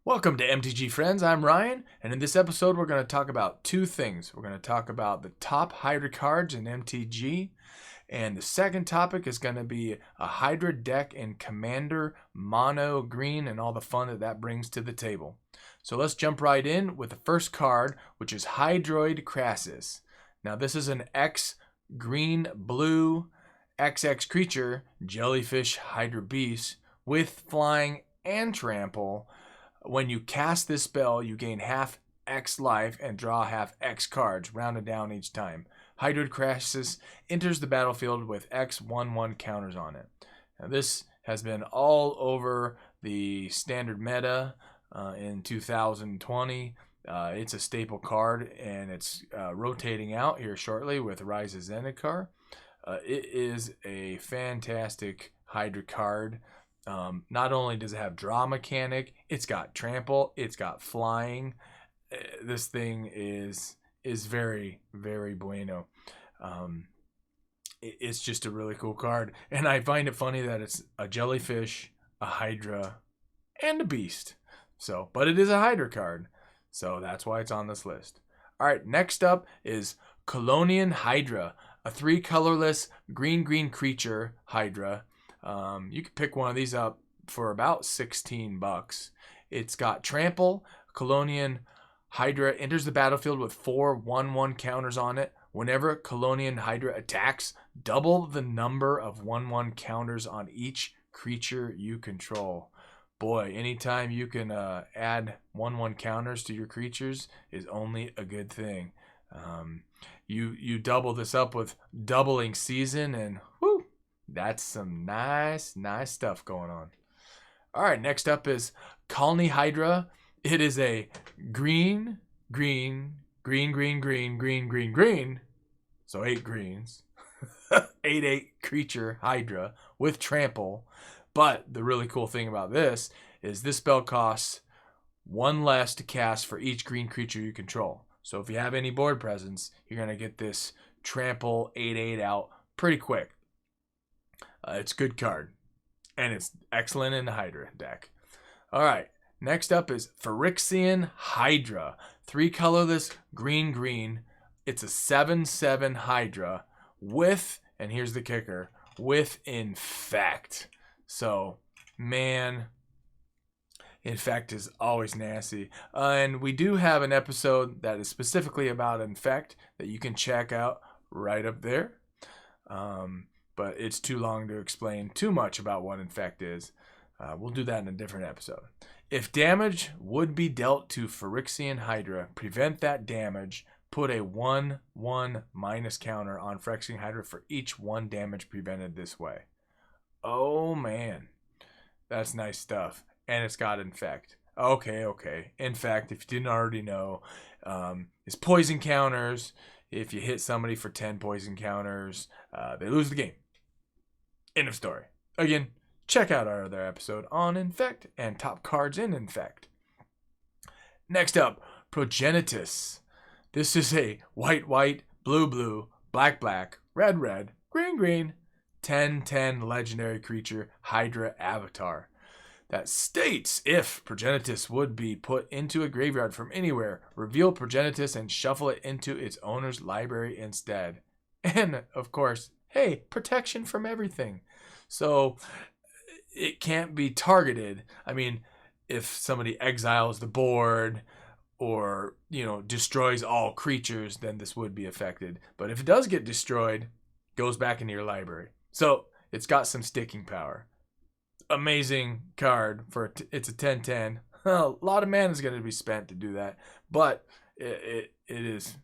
Welcome to MTG Friends, I'm Ryan, and in this episode we're going to talk about two things. We're going to talk about the top Hydra cards in MTG, and the second topic is going to be a Hydra deck in Commander, Mono, Green, and all the fun that that brings to the table. So let's jump right in with the first card, which is Hydroid Crassus. Now this is an X green blue XX creature, jellyfish Hydra beast, with flying and trample. When you cast this spell, you gain half X life and draw half X cards, rounded down each time. Hydroid Crassus enters the battlefield with X 1/1 counters on it. Now, this has been all over the standard meta in 2020. It's a staple card, and it's rotating out here shortly with Rise of Zendikar. It is a fantastic Hydra card. Not only does it have draw mechanic, it's got trample, it's got flying. This thing is very, very bueno. It's just a really cool card, and I find it funny that it's a jellyfish, a Hydra, and a beast. So, but it is a Hydra card, so that's why it's on this list. All right, next up is Colonian Hydra, a 3 colorless green creature Hydra. You can pick one of these up for about $16. It's got trample. Colonian Hydra enters the battlefield with 4 1/1 counters on it. Whenever Colonian Hydra attacks, double the number of 1/1 counters on each creature you control. Boy, anytime you can add 1/1 counters to your creatures is only a good thing. You double this up with doubling season, and whoo, that's some nice stuff going on. All right, next up is Colony Hydra. It is a green. So 8 greens. 8/8 creature Hydra with trample. But the really cool thing about this is this spell costs 1 less to cast for each green creature you control. So if you have any board presence, you're going to get this trample 8/8 out pretty quick. It's a good card, and it's excellent in the Hydra deck. All right, next up is Phyrexian Hydra, 3 colorless green. It's a 7/7 Hydra with, and here's the kicker, with Infect. So, man, Infect is always nasty. And we do have an episode that is specifically about Infect that you can check out right up there. But it's too long to explain too much about what Infect is. We'll do that in a different episode. If damage would be dealt to Phyrexian Hydra, prevent that damage. Put a 1/1 minus counter on Phyrexian Hydra for each 1 damage prevented this way. Oh man, that's nice stuff. And it's got Infect. Okay. Infect, if you didn't already know, is poison counters. If you hit somebody for 10 poison counters, they lose the game. End of story. Again, check out our other episode on Infect and top cards in Infect. Next up, Progenitus. This is a white, blue, black, red, green, 10/10 legendary creature Hydra avatar that states if Progenitus would be put into a graveyard from anywhere, reveal Progenitus and shuffle it into its owner's library instead. And, of course, hey, protection from everything. So it can't be targeted. I mean, if somebody exiles the board or, destroys all creatures, then this would be affected. But if it does get destroyed, it goes back into your library. So it's got some sticking power. Amazing card it's a 10/10. A lot of mana is going to be spent to do that, but it is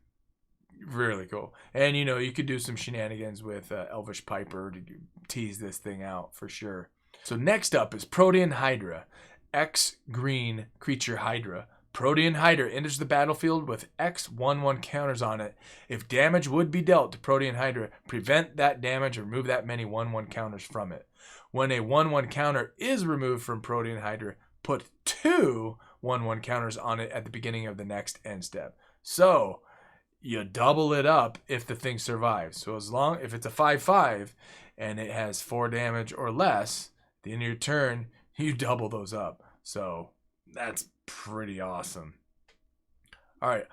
really cool. And you could do some shenanigans with Elvish Piper to tease this thing out for sure. So next up is Protean Hydra, X green creature Hydra. Protean Hydra enters the battlefield with X 1/1 counters on it. If damage would be dealt to Protean Hydra, prevent that damage or remove that many 1/1 counters from it. When a 1/1 counter is removed from Protean Hydra, put 2 1/1 counters on it at the beginning of the next end step. So you double it up if the thing survives. So if it's a 5/5 and it has 4 damage or less, at the end of your turn, you double those up. So That's pretty awesome. All right.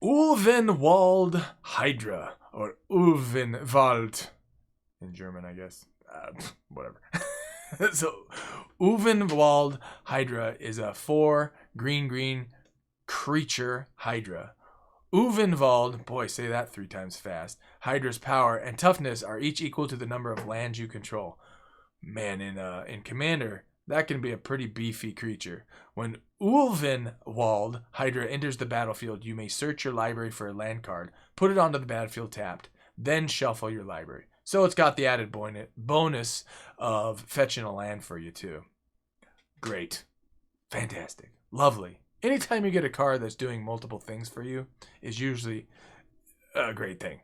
Ulvenwald Hydra, or Ulvenwald in German, I guess. Whatever. So, Ulvenwald Hydra is a 4 green creature Hydra. Ulvenwald, boy, say that 3 times fast. Hydra's power and toughness are each equal to the number of lands you control. Man, in Commander, that can be a pretty beefy creature. When Ulvenwald Hydra enters the battlefield, you may search your library for a land card, put it onto the battlefield tapped, then shuffle your library. So it's got the added bonus of fetching a land for you too. Great. Fantastic. Lovely. Anytime you get a card that's doing multiple things for you is usually a great thing.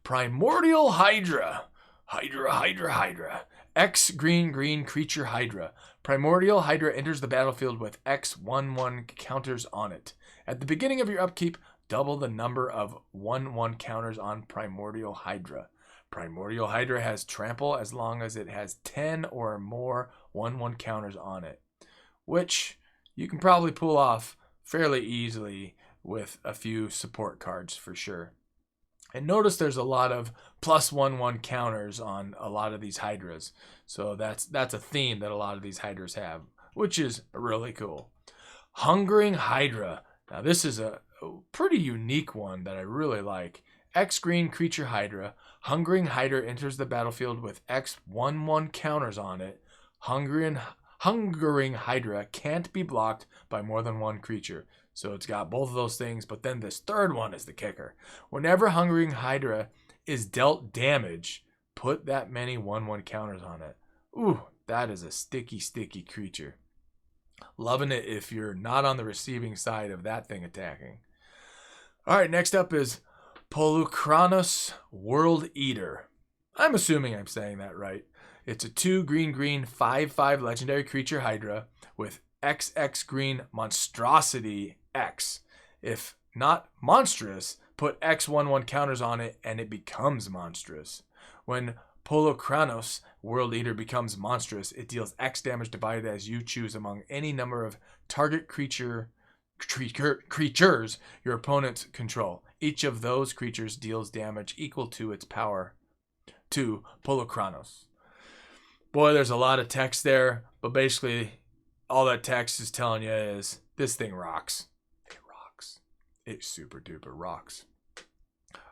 Primordial Hydra. Hydra. X green creature Hydra. Primordial Hydra enters the battlefield with X 1/1 counters on it. At the beginning of your upkeep, double the number of 1/1 counters on Primordial Hydra. Primordial Hydra has trample as long as it has 10 or more 1/1 counters on it, which you can probably pull off fairly easily with a few support cards for sure. And notice there's a lot of plus 1/1 counters on a lot of these Hydras. So that's a theme that a lot of these Hydras have, which is really cool. Hungering Hydra. Now this is a pretty unique one that I really like. X green creature Hydra. Hungering Hydra enters the battlefield with X 1/1 counters on it. Hungering Hydra can't be blocked by more than one creature. So it's got both of those things, but then this third one is the kicker. Whenever Hungering Hydra is dealt damage, put that many 1/1 counters on it. Ooh, that is a sticky creature. Loving it if you're not on the receiving side of that thing attacking. All right, next up is Polukranos World Eater. I'm assuming I'm saying that right. It's a 2 green 5/5 legendary creature Hydra with XX green monstrosity X. If not monstrous, put X 1/1 counters on it and it becomes monstrous. When Polukranos World Eater becomes monstrous, it deals X damage divided as you choose among any number of target creatures your opponents control. Each of those creatures deals damage equal to its power to Polukranos. Boy, there's a lot of text there, but basically all that text is telling you is this thing rocks. It rocks. It super duper rocks.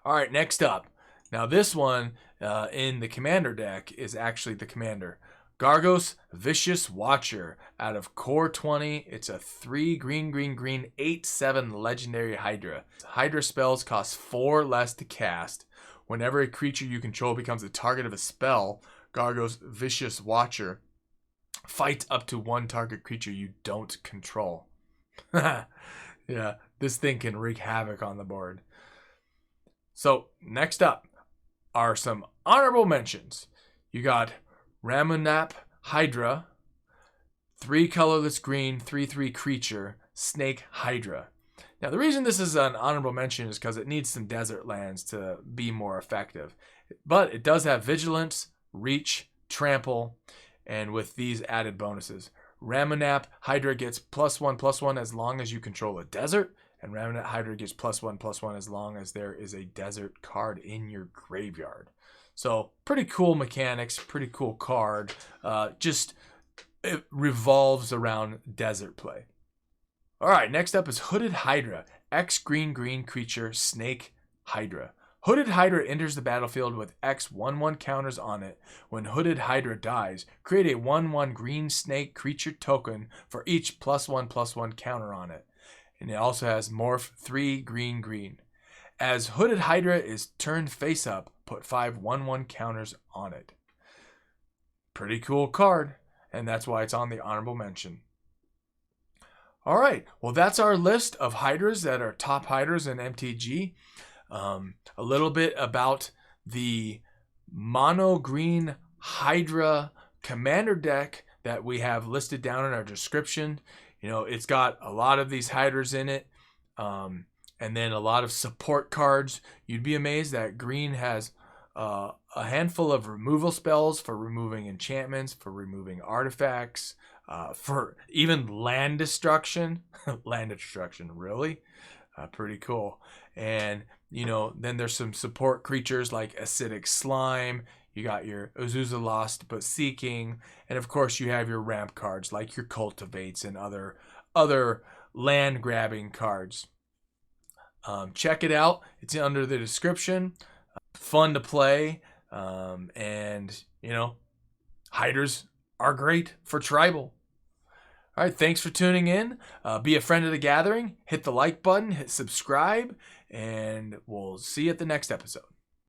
All right, next up. Now this one in the Commander deck is actually the Commander. Gargos Vicious Watcher out of Core 20. It's a 3 green 8/7 legendary Hydra. Hydra spells cost 4 less to cast. Whenever a creature you control becomes the target of a spell, Gargos Vicious Watcher fights up to 1 target creature you don't control. Yeah, this thing can wreak havoc on the board. So next up are some honorable mentions. You got Ramunap Hydra, 3 colorless green, 3/3 creature, Snake Hydra. Now the reason this is an honorable mention is because it needs some desert lands to be more effective. But it does have Vigilance, Reach, Trample, and with these added bonuses. Ramunap Hydra gets +1/+1 as long as you control a desert, and Ramunap Hydra gets +1/+1 as long as there is a desert card in your graveyard. So pretty cool mechanics, pretty cool card. Just it revolves around desert play. All right, next up is Hooded Hydra, X green creature, Snake Hydra. Hooded Hydra enters the battlefield with X 1/1 counters on it. When Hooded Hydra dies, create a 1/1 green snake creature token for each +1/+1 counter on it. And it also has Morph 3 green. As Hooded Hydra is turned face up, put 5 1/1 counters on it. Pretty cool card, and that's why it's on the honorable mention. All right, well, that's our list of Hydras that are top Hydras in MTG. A little bit about the mono green Hydra Commander deck that we have listed down in our description. You know, it's got a lot of these Hydras in it, and then a lot of support cards. You'd be amazed that green has a handful of removal spells for removing enchantments, for removing artifacts, for even land destruction. Land destruction, really? Pretty cool. And, then there's some support creatures like Acidic Slime. You got your Azusa Lost but Seeking. And, of course, you have your ramp cards like your Cultivates and other land-grabbing cards. Check it out. It's under the description. Fun to play. And, Hydras are great for Tribal. All right, thanks for tuning in. Be a friend of the gathering. Hit the like button, hit subscribe, and we'll see you at the next episode.